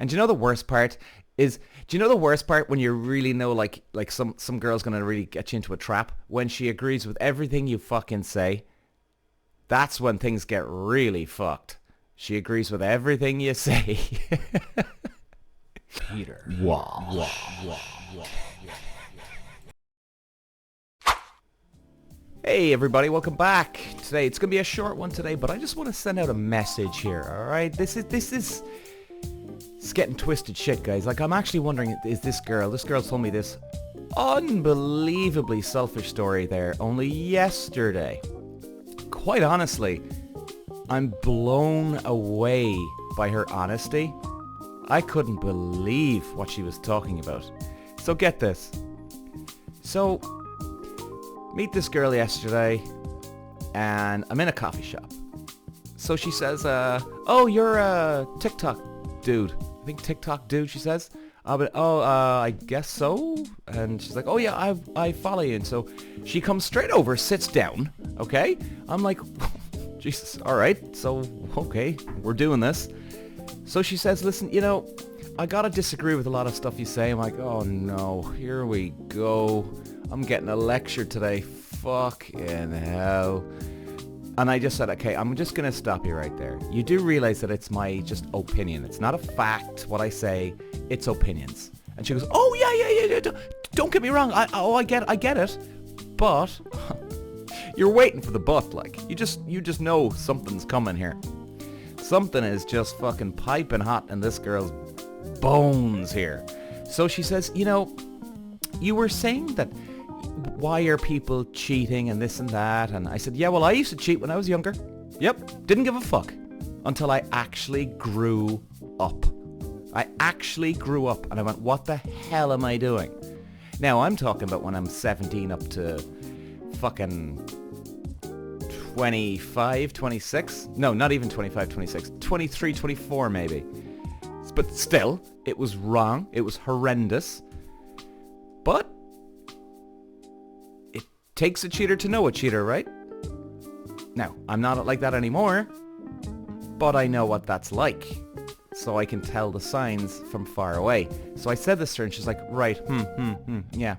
And do you know the worst part is, do you know the worst part when you really know like some girl's gonna really get you into a trap? When she agrees with everything you fucking say, that's when things get really fucked. She agrees with everything you say. Peter. Hey everybody, welcome back. Today it's gonna be a short one today, but I just want to send out a message here. All right, this is it's getting twisted shit, guys. Like, I'm actually wondering, is this girl told me this unbelievably selfish story there only yesterday. Quite honestly, I'm blown away by her honesty. I couldn't believe what she was talking about. So get this. So, meet this girl yesterday, and I'm in a coffee shop. So she says, oh, you're a TikTok dude. I think TikTok dude, she says. I guess so. And she's like, oh yeah, I follow you. And so she comes straight over, sits down, okay? I'm like, Jesus, all right. So, okay, we're doing this. So she says, listen, you know, I gotta disagree with a lot of stuff you say. I'm like, oh no, here we go. I'm getting a lecture today. Fucking hell. And I just said, okay, I'm just going to stop you right there. You do realize that it's my just opinion. It's not a fact, what I say. It's opinions. And she goes, oh, yeah. Don't get me wrong. I get it. But you're waiting for the but, like. You just know something's coming here. Something is just fucking piping hot in this girl's bones here. So she says, you know, you were saying that why are people cheating and this and that? And I said, yeah, well, I used to cheat when I was younger. Yep, didn't give a fuck until I actually grew up. I actually grew up and I went, what the hell am I doing? Now, I'm talking about when I'm 17 up to fucking 25, 26. No, not even 25, 26. 23, 24 maybe. But still, it was wrong. It was horrendous. But takes a cheater to know a cheater, right? Now, I'm not like that anymore, but I know what that's like. So I can tell the signs from far away. So I said this to her and she's like, right, yeah,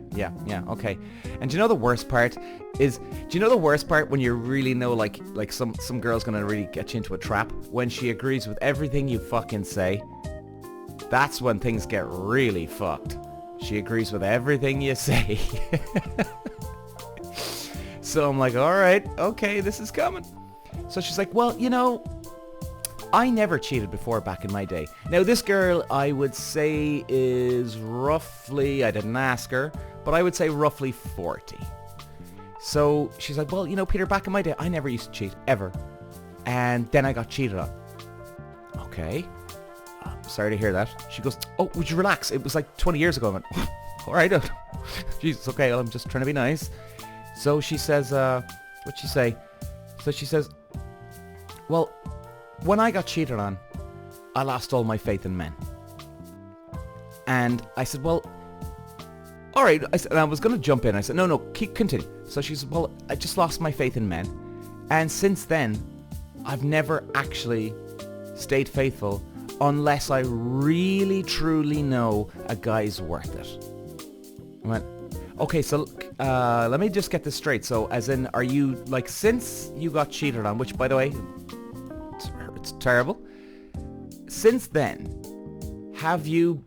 okay. And do you know the worst part is, do you know the worst part when you really know like some girl's gonna really get you into a trap? When she agrees with everything you fucking say, that's when things get really fucked. She agrees with everything you say. So I'm like, all right, okay, this is coming. So she's like, well, you know, I never cheated before back in my day. Now, this girl, I would say, is roughly, I didn't ask her, but I would say roughly 40. So she's like, well, you know, Peter, back in my day, I never used to cheat, ever. And then I got cheated on. Okay. I'm sorry to hear that. She goes, oh, would you relax? It was like 20 years ago. I went, all right. Jesus, okay, well, I'm just trying to be nice. So she says, what'd she say? So she says, well, when I got cheated on, I lost all my faith in men. And I said, well, all right. And I was going to jump in. I said, no, continue. So she said, well, I just lost my faith in men. And since then, I've never actually stayed faithful unless I really, truly know a guy's worth it. I went, okay, so let me just get this straight. So, as in, are you, like, since you got cheated on, which, by the way, it's terrible. Since then, have you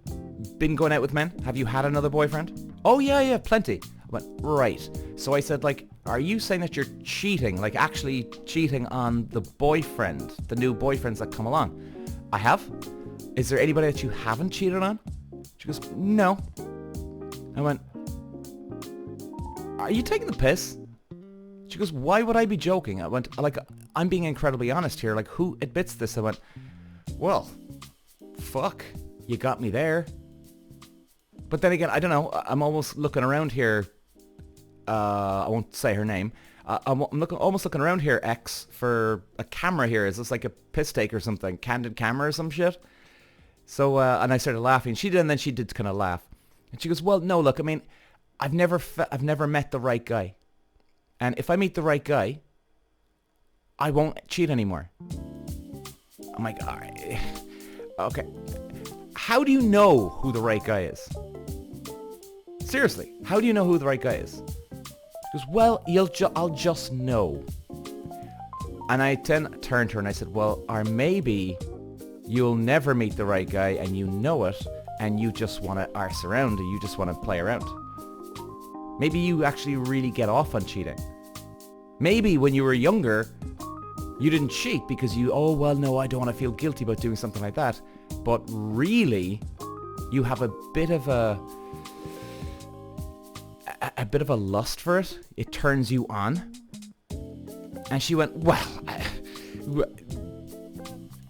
been going out with men? Have you had another boyfriend? Oh, yeah, plenty. I went, right. So I said, like, are you saying that you're cheating, like actually cheating on the boyfriend, the new boyfriends that come along? I have. Is there anybody that you haven't cheated on? She goes, no. I went, are you taking the piss? She goes, why would I be joking? I went, like, I'm being incredibly honest here. Like, who admits this? I went, well, fuck, you got me there. But then again, I don't know. I'm almost looking around here. I won't say her name. I'm almost looking around here, X, for a camera here. Is this like a piss take or something? Candid camera or some shit? So, and I started laughing. She did, and then she did kind of laugh. And she goes, well, no, look, I mean, I've never met the right guy. And if I meet the right guy, I won't cheat anymore. I'm like, all right. Okay. how do you know who the right guy is? Seriously, how do you know who the right guy is? He goes, well, I'll just know. And I then turned to her and I said, well, or maybe you'll never meet the right guy and you know it and you just want to arse around and you just want to play around. Maybe you actually really get off on cheating. Maybe when you were younger, you didn't cheat because oh, well, no, I don't want to feel guilty about doing something like that. But really, you have a bit of a lust for it. It turns you on. And she went, well,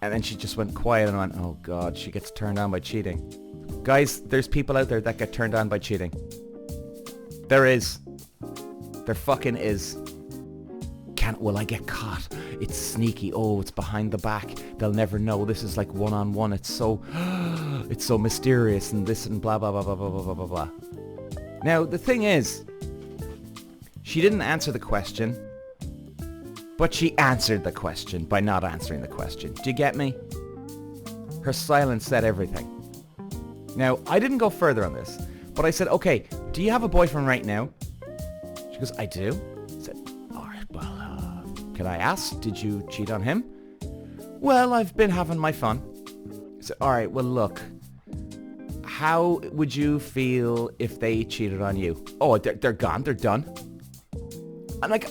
and then she just went quiet and went, oh God, she gets turned on by cheating. Guys, there's people out there that get turned on by cheating. There is. There fucking is. Will I get caught? It's sneaky. Oh, it's behind the back. They'll never know. This is like one-on-one. It's so mysterious and this and blah, blah, blah, blah, blah, blah, blah, blah. Now, the thing is, she didn't answer the question. But she answered the question by not answering the question. Do you get me? Her silence said everything. Now, I didn't go further on this, but I said, okay, do you have a boyfriend right now? She goes, I do. I said, all right, well, can I ask, did you cheat on him? Well, I've been having my fun. I said, all right, well, look, how would you feel if they cheated on you? Oh, they're gone, they're done. I'm like...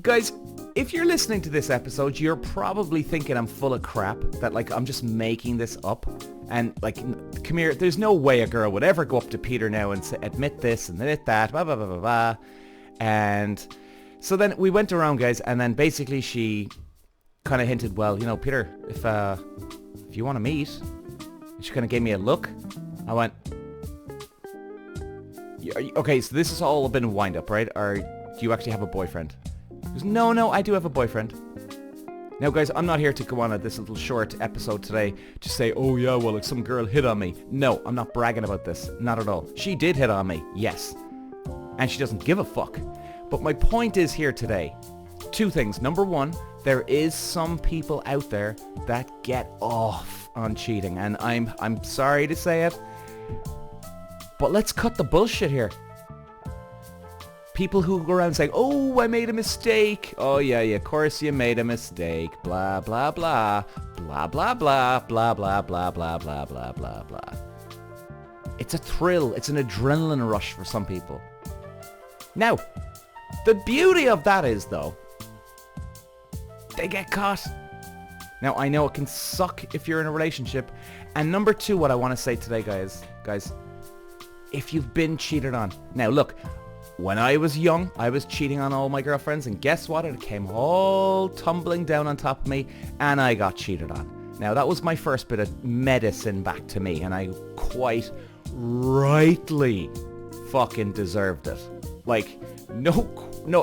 Guys, if you're listening to this episode, you're probably thinking I'm full of crap, that like I'm just making this up. And like, come here, there's no way a girl would ever go up to Peter now and admit this and admit that, blah, blah, blah, blah, blah. And so then we went around, guys, and then basically she kind of hinted, well, you know, Peter, if you want to meet, she kind of gave me a look. I went, okay, so this has all been a wind-up, right? Or do you actually have a boyfriend? He goes, no, I do have a boyfriend. Now, guys, I'm not here to go on at this little short episode today to say, oh, yeah, well, like some girl hit on me. No, I'm not bragging about this. Not at all. She did hit on me, yes. And she doesn't give a fuck. But my point is here today, two things. Number one, there is some people out there that get off on cheating. And I'm sorry to say it, but let's cut the bullshit here. People who go around saying, oh, I made a mistake. Oh, yeah, of course you made a mistake. Blah, blah, blah. Blah, blah, blah. Blah, blah, blah, blah, blah, blah, blah, blah. It's a thrill. It's an adrenaline rush for some people. Now, the beauty of that is, though, they get caught. Now, I know it can suck if you're in a relationship. And number two, what I want to say today, guys, if you've been cheated on. Now, look, when I was young, I was cheating on all my girlfriends, and guess what? It came all tumbling down on top of me, and I got cheated on. Now, that was my first bit of medicine back to me, and I quite rightly fucking deserved it. Like, no,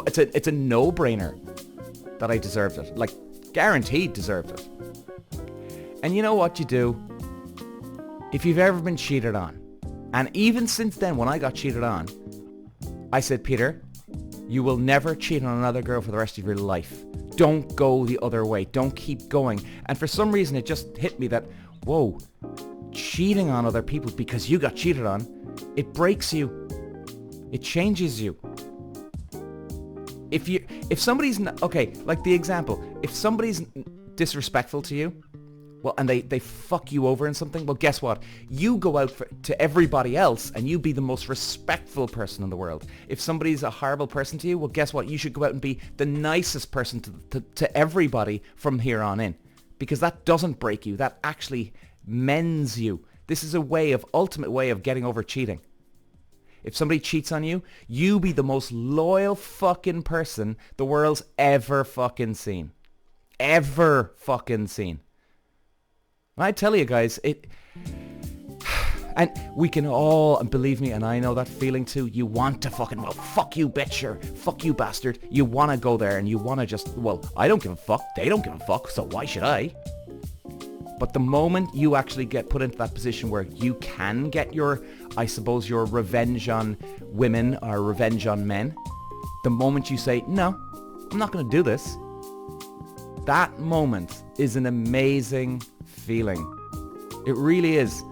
it's a no-brainer that I deserved it. Like, guaranteed deserved it. And you know what you do? If you've ever been cheated on, and even since then, when I got cheated on, I said, Peter, you will never cheat on another girl for the rest of your life. Don't go the other way. Don't keep going. And for some reason, it just hit me that, whoa, cheating on other people because you got cheated on, it breaks you. It changes you. If somebody's, okay, like the example, if somebody's disrespectful to you, well, and they fuck you over in something, well, guess what? You go out to everybody else and you be the most respectful person in the world. If somebody's a horrible person to you, well, guess what? You should go out and be the nicest person to everybody from here on in. Because that doesn't break you. That actually mends you. This is ultimate way of getting over cheating. If somebody cheats on you, you be the most loyal fucking person the world's ever fucking seen. Ever fucking seen. And I tell you guys, and we can all, and believe me, and I know that feeling too, you want to fucking, well, fuck you bitch, or fuck you bastard. You want to go there and you want to just, well, I don't give a fuck, they don't give a fuck, so why should I? But the moment you actually get put into that position where you can get your, I suppose, your revenge on women or revenge on men, the moment you say, no, I'm not going to do this, that moment is an amazing feeling. It really is.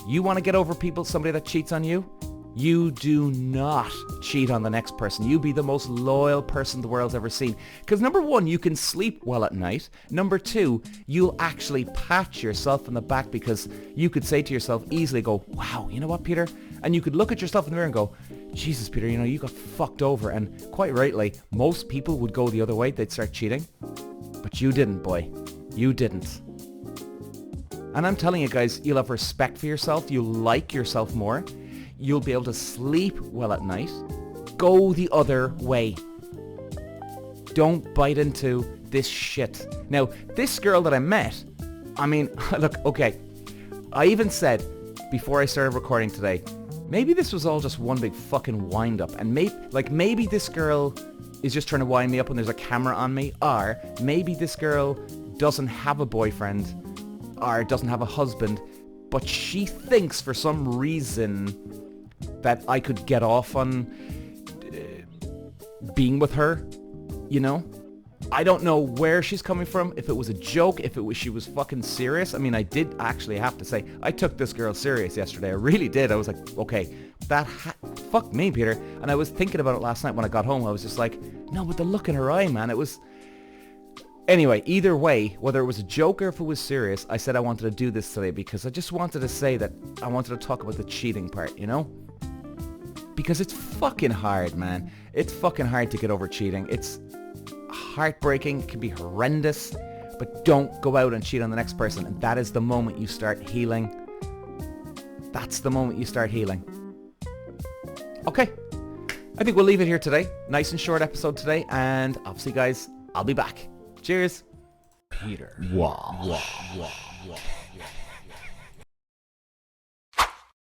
You want to get over somebody that cheats on you? You do not cheat on the next person. You be the most loyal person the world's ever seen. Because number one, you can sleep well at night. Number two, you'll actually pat yourself on the back because you could say to yourself easily, go, wow, you know what, Peter? And you could look at yourself in the mirror and go, Jesus, Peter, you know, you got fucked over. And quite rightly, most people would go the other way. They'd start cheating. But you didn't, boy. You didn't. And I'm telling you guys, you'll have respect for yourself. You'll like yourself more. You'll be able to sleep well at night. Go the other way. Don't bite into this shit. Now, this girl that I met, I mean, look, okay. I even said before I started recording today, maybe this was all just one big fucking wind-up. And maybe this girl is just trying to wind me up when there's a camera on me. Or maybe this girl doesn't have a boyfriend or doesn't have a husband, but she thinks for some reason that I could get off on being with her, you know? I don't know where she's coming from, if it was a joke, if she was fucking serious. I mean, I did actually have to say, I took this girl serious yesterday. I really did. I was like, okay, fuck me, Peter. And I was thinking about it last night when I got home. I was just like, no, but the look in her eye, man, it was... Anyway, either way, whether it was a joke or if it was serious, I said I wanted to do this today because I just wanted to say that I wanted to talk about the cheating part, you know? Because it's fucking hard, man. It's fucking hard to get over cheating. It's heartbreaking. It can be horrendous. But don't go out and cheat on the next person. And that is the moment you start healing. That's the moment you start healing. Okay. I think we'll leave it here today. Nice and short episode today. And obviously, guys, I'll be back. Cheers. Peter Walsh.